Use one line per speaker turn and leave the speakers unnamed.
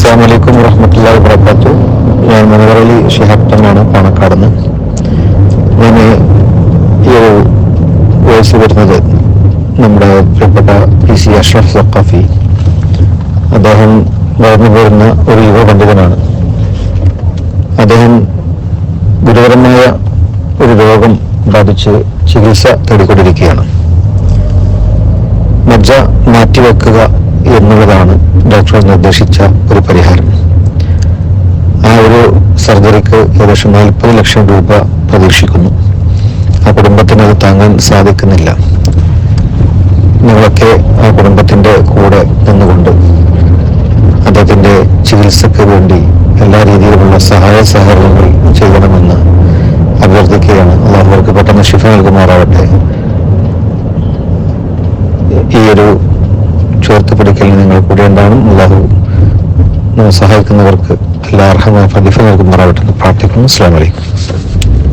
അസ്സലാമു അലൈക്കും വറഹ്മത്തുള്ളാഹി വബറകാതുഹു. ഞാൻ മുനവറലി ശിഹാബ് തങ്ങളാണ് പാണക്കാട് നിന്ന്. ഞാൻ ഈ ഒരു വോയിസ് വരുന്നത് നമ്മുടെ പ്രിയപ്പെട്ട PC അഷ്റഫ് സഖാഫി, അദ്ദേഹം വളർന്നു പോരുന്ന ഒരു യുവ പണ്ഡിതനാണ്. അദ്ദേഹം ഗുരുതരമായ ഒരു രോഗം ബാധിച്ച് ചികിത്സ തേടിക്കൊണ്ടിരിക്കുകയാണ്. മജ്ജ മാറ്റിവെക്കുക എന്നുള്ളതാണ് ഡോക്ടർ നിർദ്ദേശിച്ച ഒരു പരിഹാരം. ആ ഒരു സർജറിക്ക് ഏകദേശം 40 ലക്ഷം രൂപ പ്രതീക്ഷിക്കുന്നു. ആ കുടുംബത്തിന് അത് താങ്ങാൻ സാധിക്കുന്നില്ല. നിങ്ങളൊക്കെ ആ കുടുംബത്തിന്റെ കൂടെ നിന്നുകൊണ്ട് അദ്ദേഹത്തിന്റെ ചികിത്സക്ക് വേണ്ടി എല്ലാ രീതിയിലുമുള്ള സഹായ സഹകരണങ്ങൾ ചെയ്യണമെന്ന് അഭ്യർത്ഥിക്കുകയാണ്. അള്ളാഹു അവർക്ക് പെട്ടെന്ന് ശിഫ നൽകുമാറാവട്ടെ. ഈ ഒരു ചേർത്ത് പിടിക്കലിന് നിങ്ങൾ കൂടെ ഉണ്ടാവണം. അള്ളാഹു സഹായിക്കുന്നവർക്ക് എല്ലാ അർഹമായ പ്രതിഫലം നൽകുമാറാവട്ടെ എന്ന് പ്രാർത്ഥിക്കുന്നു. അസ്സലാമു അലൈക്കും.